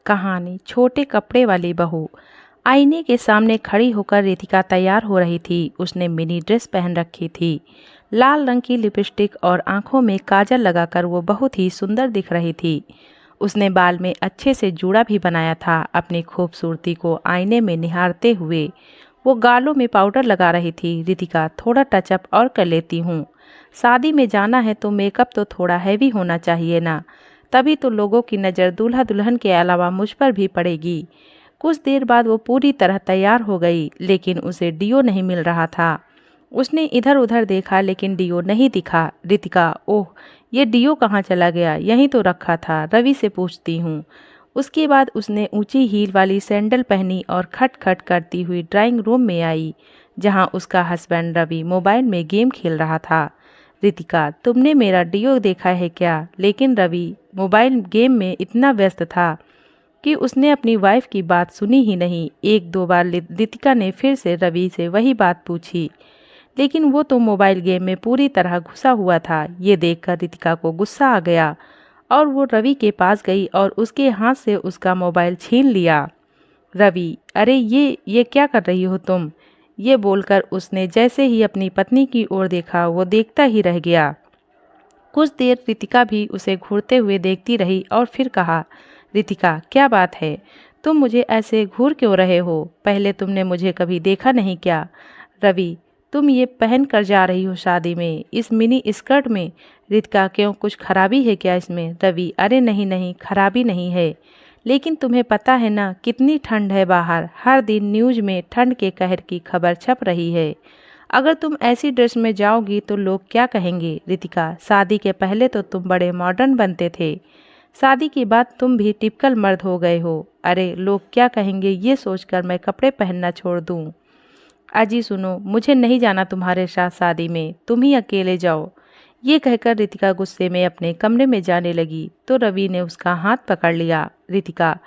कहानी छोटे कपड़े वाली बहू। आईने के सामने खड़ी होकर रितिका तैयार हो रही थी। उसने मिनी ड्रेस पहन रखी थी, लाल रंग की लिपस्टिक और आंखों में काजल लगाकर वो बहुत ही सुंदर दिख रही थी। उसने बाल में अच्छे से जूड़ा भी बनाया था। अपनी खूबसूरती को आईने में निहारते हुए वो गालों में पाउडर लगा रही थी। रितिका, थोड़ा टचअप और कर लेती हूँ। शादी में जाना है तो मेकअप तो थोड़ा हैवी होना चाहिए ना, तभी तो लोगों की नज़र दूल्हा दुल्हन के अलावा मुझ पर भी पड़ेगी। कुछ देर बाद वो पूरी तरह तैयार हो गई, लेकिन उसे डियो नहीं मिल रहा था। उसने इधर उधर देखा लेकिन डियो नहीं दिखा। रितिका, ओह, ये डियो कहाँ चला गया? यहीं तो रखा था, रवि से पूछती हूँ। उसके बाद उसने ऊंची हील वाली सैंडल पहनी और खट खट करती हुई ड्राइंग रूम में आई, जहाँ उसका हस्बैंड रवि मोबाइल में गेम खेल रहा था। रितिका, तुमने मेरा डियो देखा है क्या? लेकिन रवि मोबाइल गेम में इतना व्यस्त था कि उसने अपनी वाइफ की बात सुनी ही नहीं। एक दो बार रितिका ने फिर से रवि से वही बात पूछी, लेकिन वो तो मोबाइल गेम में पूरी तरह घुसा हुआ था। ये देखकर रितिका को गुस्सा आ गया और वो रवि के पास गई और उसके हाथ से उसका मोबाइल छीन लिया। रवि, अरे ये क्या कर रही हो तुम? ये बोलकर उसने जैसे ही अपनी पत्नी की ओर देखा, वो देखता ही रह गया। कुछ देर रितिका भी उसे घूरते हुए देखती रही और फिर कहा, रितिका, क्या बात है? तुम मुझे ऐसे घूर क्यों रहे हो? पहले तुमने मुझे कभी देखा नहीं क्या? रवि, तुम ये पहन कर जा रही हो शादी में, इस मिनी स्कर्ट में? रितिका, क्यों, कुछ खराबी है क्या इसमें? रवि, अरे नहीं नहीं, खराबी नहीं है, लेकिन तुम्हें पता है ना कितनी ठंड है बाहर। हर दिन न्यूज़ में ठंड के कहर की खबर छप रही है। अगर तुम ऐसी ड्रेस में जाओगी तो लोग क्या कहेंगे? रितिका, शादी के पहले तो तुम बड़े मॉडर्न बनते थे, शादी के बाद तुम भी टिपिकल मर्द हो गए हो। अरे लोग क्या कहेंगे ये सोचकर मैं कपड़े पहनना छोड़ दूं? अजी सुनो, मुझे नहीं जाना तुम्हारे साथ शादी में, तुम ही अकेले जाओ। ये कहकर रितिका गुस्से में अपने कमरे में जाने लगी तो रवि ने उसका हाथ पकड़ लिया। रितिका,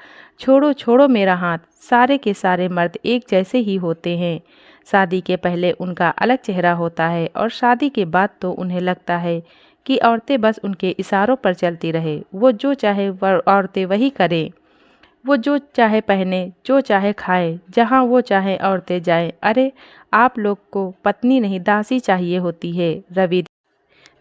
छोड़ो छोड़ो मेरा हाथ, सारे के सारे मर्द एक जैसे ही होते हैं। शादी के पहले उनका अलग चेहरा होता है और शादी के बाद तो उन्हें लगता है कि औरतें बस उनके इशारों पर चलती रहे। वो जो चाहे औरतें वही करें, वो जो चाहे पहने, जो चाहे खाए, जहाँ वो चाहे औरतें जाएं। अरे आप लोग को पत्नी नहीं दासी चाहिए होती है। रवि,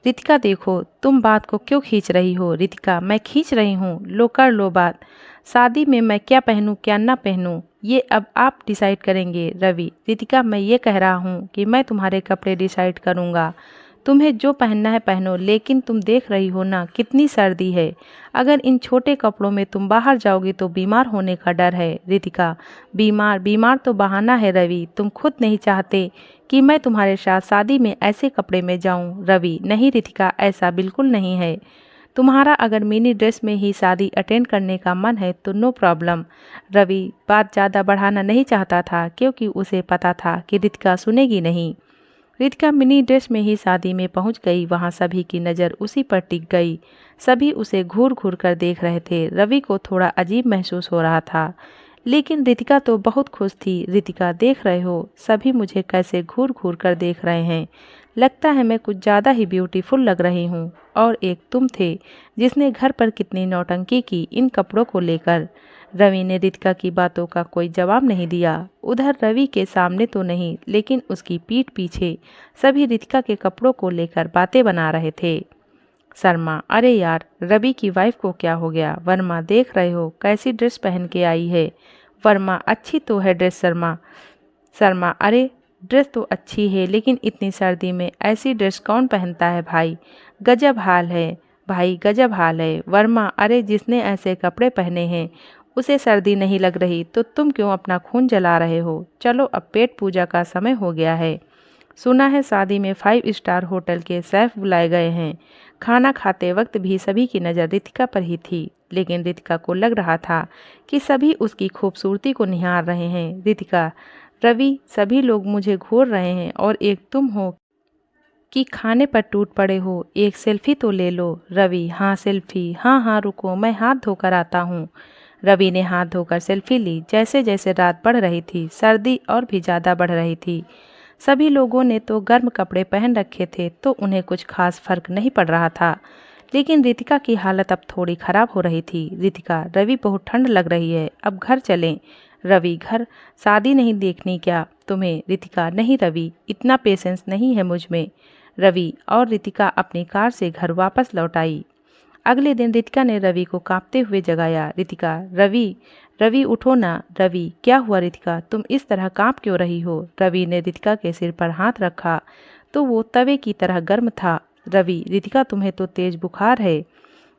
रितिका देखो, तुम बात को क्यों खींच रही हो? रितिका, मैं खींच रही हूँ? लो कर लो बात। शादी में मैं क्या पहनूं क्या ना पहनूं ये अब आप डिसाइड करेंगे। रवि, रितिका, मैं ये कह रहा हूँ कि मैं तुम्हारे कपड़े डिसाइड करूँगा, तुम्हें जो पहनना है पहनो, लेकिन तुम देख रही हो ना कितनी सर्दी है। अगर इन छोटे कपड़ों में तुम बाहर जाओगी तो बीमार होने का डर है। रितिका, बीमार बीमार तो बहाना है रवि, तुम खुद नहीं चाहते कि मैं तुम्हारे साथ शादी में ऐसे कपड़े में जाऊं। रवि, नहीं रितिका, ऐसा बिल्कुल नहीं है। तुम्हारा अगर मिनी ड्रेस में ही शादी अटेंड करने का मन है तो नो प्रॉब्लम। रवि बात ज़्यादा बढ़ाना नहीं चाहता था क्योंकि उसे पता था कि रितिका सुनेगी नहीं। रितिका मिनी ड्रेस में ही शादी में पहुंच गई। वहां सभी की नज़र उसी पर टिक गई। सभी उसे घूर घूर कर देख रहे थे। रवि को थोड़ा अजीब महसूस हो रहा था, लेकिन रितिका तो बहुत खुश थी। रितिका, देख रहे हो सभी मुझे कैसे घूर घूर कर देख रहे हैं, लगता है मैं कुछ ज़्यादा ही ब्यूटीफुल लग रही हूँ। और एक तुम थे जिसने घर पर कितनी नौटंकी की इन कपड़ों को लेकर। रवि ने रितिका की बातों का कोई जवाब नहीं दिया। उधर रवि के सामने तो नहीं, लेकिन उसकी पीठ पीछे सभी रितिका के कपड़ों को लेकर बातें बना रहे थे। शर्मा, अरे यार, रवि की वाइफ को क्या हो गया? वर्मा, देख रहे हो कैसी ड्रेस पहन के आई है? वर्मा, अच्छी तो है ड्रेस शर्मा। शर्मा, अरे ड्रेस तो अच्छी है, लेकिन इतनी सर्दी में ऐसी ड्रेस कौन पहनता है भाई? गजब हाल है भाई, गजब हाल है। वर्मा, अरे जिसने ऐसे कपड़े पहने हैं उसे सर्दी नहीं लग रही तो तुम क्यों अपना खून जला रहे हो? चलो अब पेट पूजा का समय हो गया है। सुना है शादी में 5 स्टार होटल के शेफ बुलाए गए हैं। खाना खाते वक्त भी सभी की नज़र रितिका पर ही थी, लेकिन रितिका को लग रहा था कि सभी उसकी खूबसूरती को निहार रहे हैं। रितिका, रवि, सभी लोग मुझे घूर रहे हैं और एक तुम हो कि खाने पर टूट पड़े हो। एक सेल्फी तो ले लो। रवि, हाँ सेल्फी, हाँ हाँ रुको मैं हाथ धोकर आता हूँ। रवि ने हाथ धोकर सेल्फी ली। जैसे जैसे रात बढ़ रही थी, सर्दी और भी ज़्यादा बढ़ रही थी। सभी लोगों ने तो गर्म कपड़े पहन रखे थे तो उन्हें कुछ खास फर्क नहीं पड़ रहा था, लेकिन रितिका की हालत अब थोड़ी खराब हो रही थी। रितिका, रवि बहुत ठंड लग रही है, अब घर चलें। रवि, घर? शादी नहीं देखनी क्या तुम्हें? रितिका, नहीं रवि, इतना पेशेंस नहीं है मुझ में। रवि और रितिका अपनी कार से घर वापस लौट आई। अगले दिन रितिका ने रवि को कांपते हुए जगाया। रितिका, रवि, रवि उठो ना। रवि, क्या हुआ रितिका, तुम इस तरह कांप क्यों रही हो? रवि ने रितिका के सिर पर हाथ रखा तो वो तवे की तरह गर्म था। रवि, रितिका तुम्हें तो तेज बुखार है।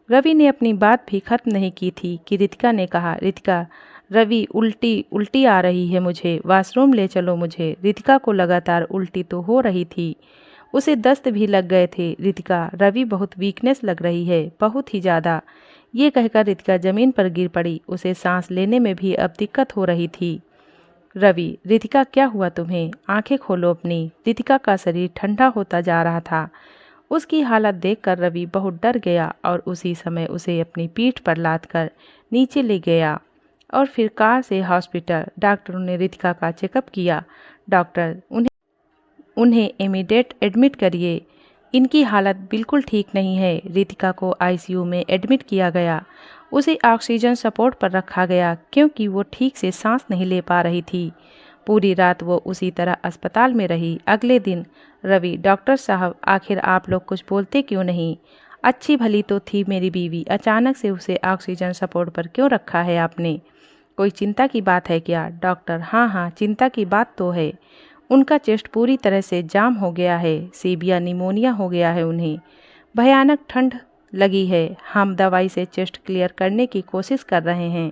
रवि ने अपनी बात भी खत्म नहीं की थी कि रितिका ने कहा, रितिका, रवि, उल्टी उल्टी आ रही है मुझे, वॉशरूम ले चलो मुझे। रितिका को लगातार उल्टी तो हो रही थी, उसे दस्त भी लग गए थे। रितिका, रवि बहुत वीकनेस लग रही है, बहुत ही ज़्यादा। ये कहकर रितिका जमीन पर गिर पड़ी। उसे सांस लेने में भी अब दिक्कत हो रही थी। रवि, रितिका क्या हुआ तुम्हें? आंखें खोलो अपनी। रितिका का शरीर ठंडा होता जा रहा था। उसकी हालत देखकर रवि बहुत डर गया और उसी समय उसे अपनी पीठ पर लादकर नीचे ले गया और फिर कार से हॉस्पिटल। डॉक्टरों ने रितिका का चेकअप किया। डॉक्टर, उन्हें इमीडिएट एडमिट करिए, इनकी हालत बिल्कुल ठीक नहीं है। रितिका को आईसीयू में एडमिट किया गया। उसे ऑक्सीजन सपोर्ट पर रखा गया क्योंकि वो ठीक से सांस नहीं ले पा रही थी। पूरी रात वो उसी तरह अस्पताल में रही। अगले दिन, रवि, डॉक्टर साहब, आखिर आप लोग कुछ बोलते क्यों नहीं? अच्छी भली तो थी मेरी बीवी, अचानक से उसे ऑक्सीजन सपोर्ट पर क्यों रखा है आपने? कोई चिंता की बात है क्या? डॉक्टर, हाँ हाँ, चिंता की बात तो है। उनका चेस्ट पूरी तरह से जाम हो गया है, सीवियर निमोनिया हो गया है उन्हें। भयानक ठंड लगी है। हम दवाई से चेस्ट क्लियर करने की कोशिश कर रहे हैं।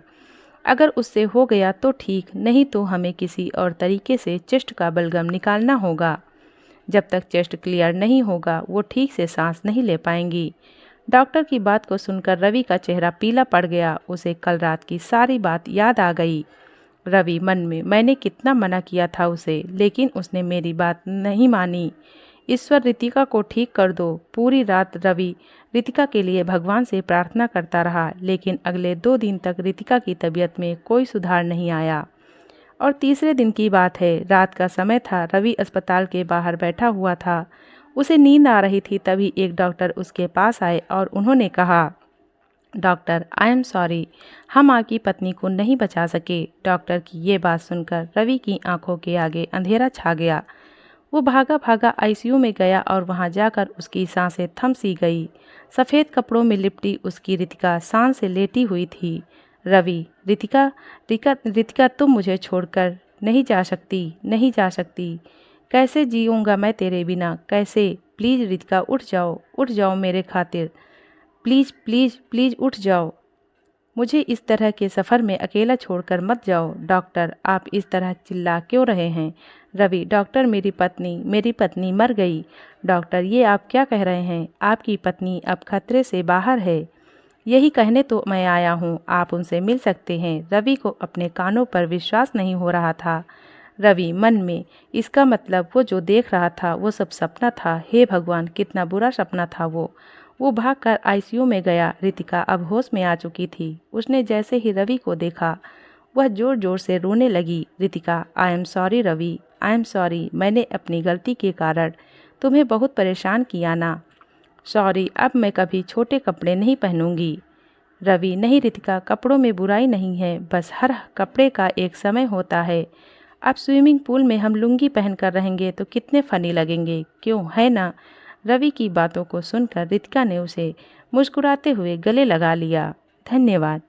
अगर उससे हो गया तो ठीक, नहीं तो हमें किसी और तरीके से चेस्ट का बलगम निकालना होगा। जब तक चेस्ट क्लियर नहीं होगा वो ठीक से सांस नहीं ले पाएंगी। डॉक्टर की बात को सुनकर रवि का चेहरा पीला पड़ गया। उसे कल रात की सारी बात याद आ गई। रवि मन में, मैंने कितना मना किया था उसे, लेकिन उसने मेरी बात नहीं मानी। ईश्वर, रितिका को ठीक कर दो। पूरी रात रवि रितिका के लिए भगवान से प्रार्थना करता रहा, लेकिन अगले 2 दिन तक रितिका की तबीयत में कोई सुधार नहीं आया। और तीसरे दिन की बात है, रात का समय था। रवि अस्पताल के बाहर बैठा हुआ था, उसे नींद आ रही थी। तभी एक डॉक्टर उसके पास आए और उन्होंने कहा, डॉक्टर, आई एम सॉरी, हम आपकी पत्नी को नहीं बचा सके। डॉक्टर की ये बात सुनकर रवि की आंखों के आगे अंधेरा छा गया। वो भागा भागा आईसीयू में गया और वहां जाकर उसकी सांसें थम सी गई। सफ़ेद कपड़ों में लिपटी उसकी रितिका सांस से लेटी हुई थी। रवि, रितिका, रितिका, तुम मुझे छोड़कर नहीं जा सकती, नहीं जा सकती। कैसे जीऊँगा मैं तेरे बिना, कैसे? प्लीज़ रितिका, उठ जाओ मेरे खातिर। प्लीज़ प्लीज़ प्लीज़ उठ जाओ। मुझे इस तरह के सफ़र में अकेला छोड़कर मत जाओ। डॉक्टर, आप इस तरह चिल्ला क्यों रहे हैं? रवि, डॉक्टर, मेरी पत्नी मर गई। डॉक्टर, ये आप क्या कह रहे हैं? आपकी पत्नी अब खतरे से बाहर है। यही कहने तो मैं आया हूँ, आप उनसे मिल सकते हैं। रवि को अपने कानों पर विश्वास नहीं हो रहा था। रवि मन में, इसका मतलब वो जो देख रहा था वो सब सपना था। हे भगवान, कितना बुरा सपना था वो भागकर आईसीयू में गया। रितिका अब होश में आ चुकी थी। उसने जैसे ही रवि को देखा वह जोर जोर से रोने लगी। Ritika, I am sorry Ravi, I am sorry, मैंने अपनी गलती के कारण तुम्हें बहुत परेशान किया ना। सॉरी, अब मैं कभी छोटे कपड़े नहीं पहनूंगी। रवि, नहीं रितिका, कपड़ों में बुराई नहीं है, बस हर कपड़े का एक समय होता है। अब स्विमिंग पूल में हम लुंगी पहनकर रहेंगे तो कितने फनी लगेंगे, क्यों, है ना? रवि की बातों को सुनकर रितिका ने उसे मुस्कुराते हुए गले लगा लिया। धन्यवाद।